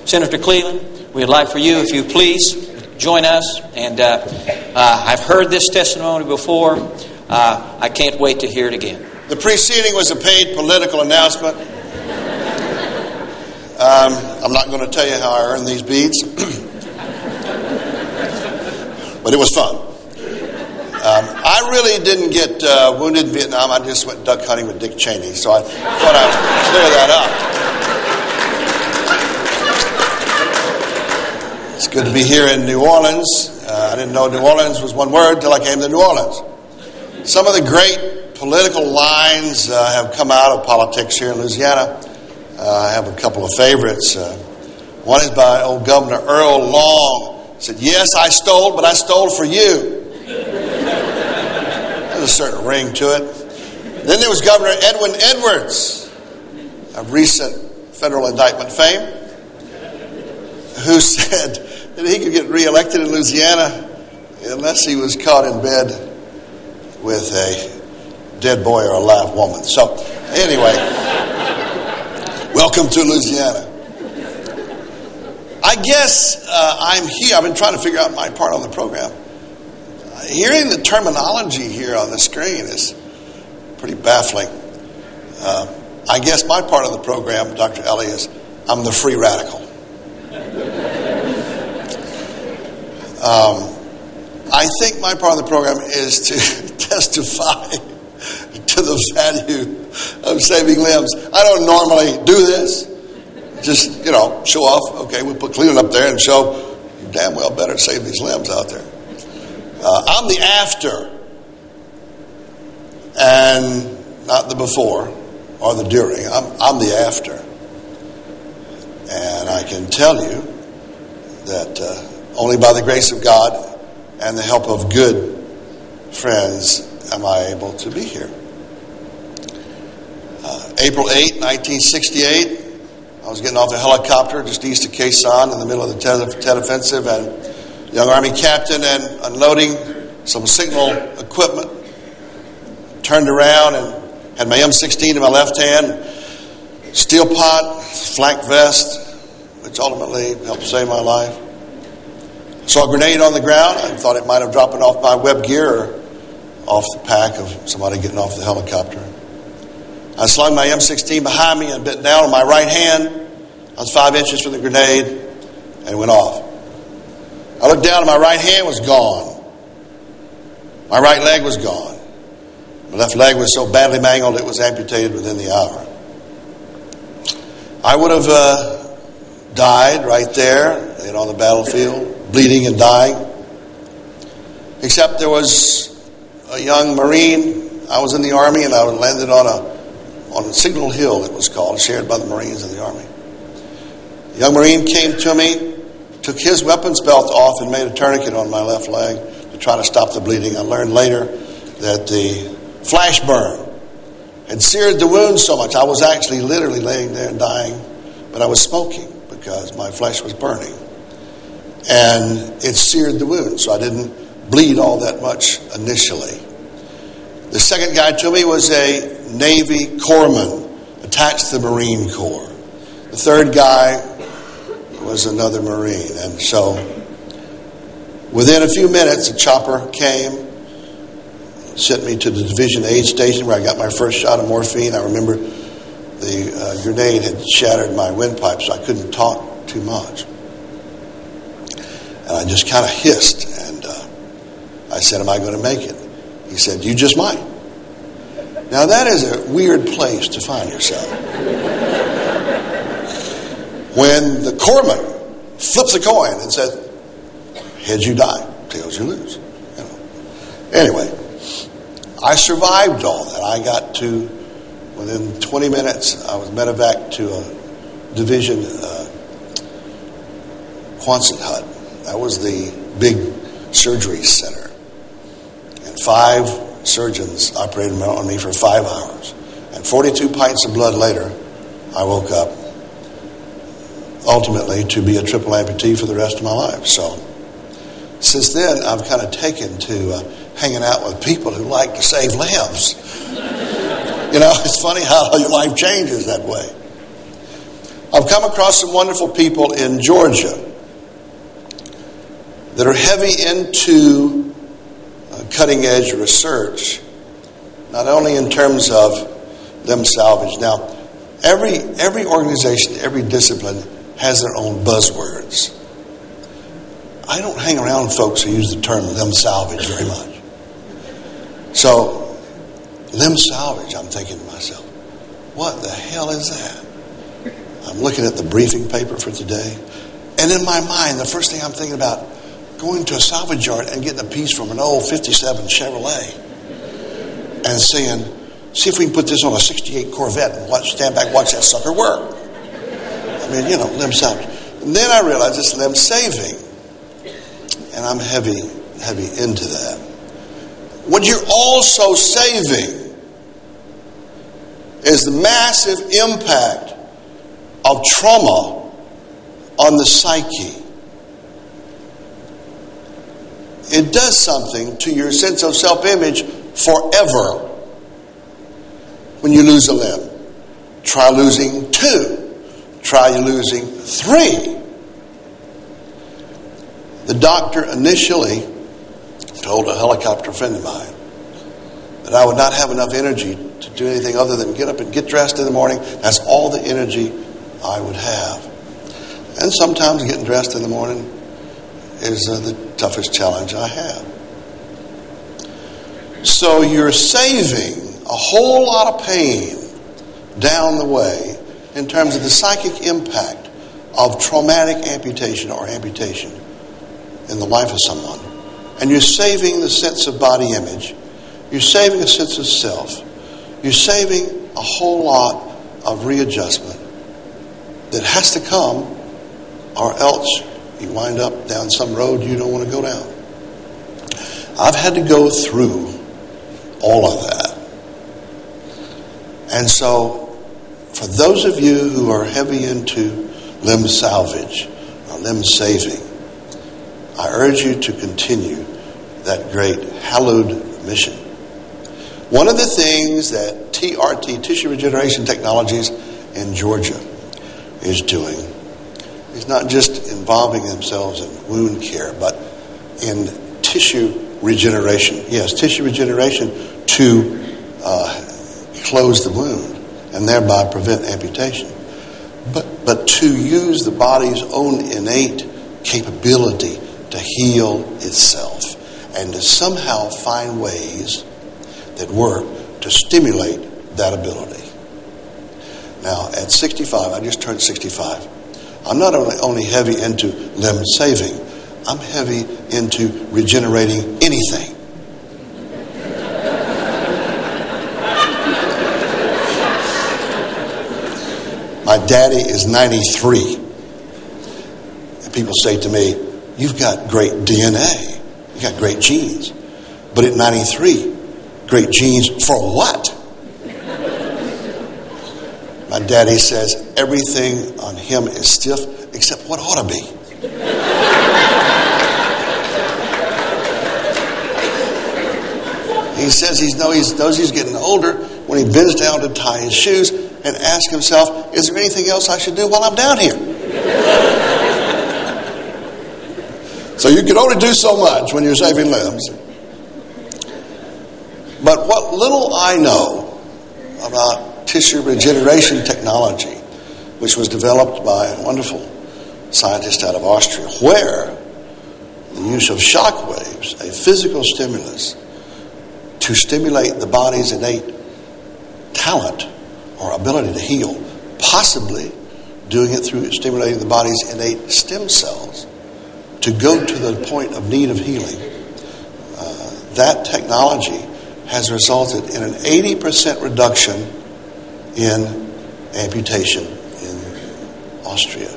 Senator Cleland, we'd like for you, if you please, join us. And I've heard this testimony before. I can't wait to hear it again. The preceding was a paid political announcement. I'm not going to tell you how I earned these beads, but it was fun. I really didn't get wounded in Vietnam. I just went duck hunting with Dick Cheney, so I thought I'd clear that up. It's good to be here in New Orleans. I didn't know New Orleans was one word till I came to New Orleans. Some of the great political lines have come out of politics here in Louisiana. I have a couple of favorites. One is by old Governor Earl Long. He said, "Yes, I stole, but I stole for you." There's a certain ring to it. Then there was Governor Edwin Edwards, of recent federal indictment fame, who said that he could get reelected in Louisiana unless he was caught in bed with a dead boy or a live woman. So, anyway, welcome to Louisiana. I guess I'm here. I've been trying to figure out my part on the program. Hearing the terminology here on the screen is pretty baffling. I guess my part of the program, Dr. Ellie, is I'm the free radical. I think my part of the program is to testify to the value of saving limbs. I don't normally do this. Just, show off. Okay, we'll put Cleland up there and show you damn well better save these limbs out there. I'm the after and not the before or the during. I'm the after. And I can tell you that only by the grace of God and the help of good friends am I able to be here. April 8, 1968, I was getting off a helicopter just east of Quezon in the middle of the Tet Offensive, and a young Army captain and unloading some signal equipment, turned around and had my M16 in my left hand, steel pot, flak vest, which ultimately helped save my life. Saw a grenade on the ground. I thought it might have dropped off my web gear or off the pack of somebody getting off the helicopter. I slung my M16 behind me and bent down on my right hand. I was 5 inches from the grenade, and it went off. I looked down and my right hand was gone. My right leg was gone. My left leg was so badly mangled it was amputated within the hour. I would have died right there on the battlefield, bleeding and dying. Except there was a young Marine. I was in the Army and I landed on a Signal Hill, it was called, shared by the Marines in the Army. A young Marine came to me, took his weapons belt off and made a tourniquet on my left leg to try to stop the bleeding. I learned later that the flash burn had seared the wound so much. I was actually literally laying there and dying, but I was smoking because my flesh was burning. And it seared the wound, so I didn't bleed all that much initially. The second guy to me was a Navy corpsman attached to the Marine Corps. The third guy was another Marine. And so within a few minutes, a chopper came, sent me to the Division Aid Station where I got my first shot of morphine. I remember the grenade had shattered my windpipe, so I couldn't talk too much. And I just kind of hissed, and I said, "Am I going to make it?" He said, "You just might." Now that is a weird place to find yourself. When the corpsman flips a coin and says, "Heads you die, tails you lose." Anyway, I survived all that. I got to, within 20 minutes, I was medevac to a division Quonset hut. That was the big surgery center. And 5 surgeons operated on me for 5 hours. And 42 pints of blood later, I woke up, ultimately to be a triple amputee for the rest of my life. So, since then, I've kind of taken to hanging out with people who like to save limbs. It's funny how your life changes that way. I've come across some wonderful people in Georgia that are heavy into cutting-edge research, not only in terms of limb salvage. Now, every organization, every discipline has their own buzzwords. I don't hang around with folks who use the term limb salvage very much. So, limb salvage, I'm thinking to myself, what the hell is that? I'm looking at the briefing paper for today, and in my mind, the first thing I'm thinking about, going to a salvage yard and getting a piece from an old 57 Chevrolet and saying, see if we can put this on a 68 Corvette and stand back and watch that sucker work. I mean, limb salvage. And then I realized it's limb saving. And I'm heavy into that. What you're also saving is the massive impact of trauma on the psyche. It does something to your sense of self-image forever when you lose a limb. Try losing 2. Try losing 3. The doctor initially told a helicopter friend of mine that I would not have enough energy to do anything other than get up and get dressed in the morning. That's all the energy I would have. And sometimes getting dressed in the morning is the toughest challenge I have. So you're saving a whole lot of pain down the way in terms of the psychic impact of traumatic amputation or amputation in the life of someone. And you're saving the sense of body image. You're saving a sense of self. You're saving a whole lot of readjustment that has to come, or else you wind up down some road you don't want to go down. I've had to go through all of that. And so, for those of you who are heavy into limb salvage or limb saving, I urge you to continue that great hallowed mission. One of the things that TRT, Tissue Regeneration Technologies in Georgia, is doing is not just involving themselves in wound care, but in tissue regeneration. Yes, tissue regeneration to close the wound and thereby prevent amputation. But to use the body's own innate capability to heal itself and to somehow find ways that work to stimulate that ability. Now, at 65, I just turned 65, I'm not only heavy into limb saving, I'm heavy into regenerating anything. My daddy is 93. And people say to me, you've got great DNA. You've got great genes. But at 93, great genes for what? My daddy says everything on him is stiff except what ought to be. He says he knows he's getting older when he bends down to tie his shoes and asks himself, is there anything else I should do while I'm down here? So you can only do so much when you're saving limbs. But what little I know about tissue regeneration technology, which was developed by a wonderful scientist out of Austria, where the use of shock waves, a physical stimulus, to stimulate the body's innate talent or ability to heal, possibly doing it through stimulating the body's innate stem cells to go to the point of need of healing. That technology has resulted in an 80% reduction in amputation in Austria.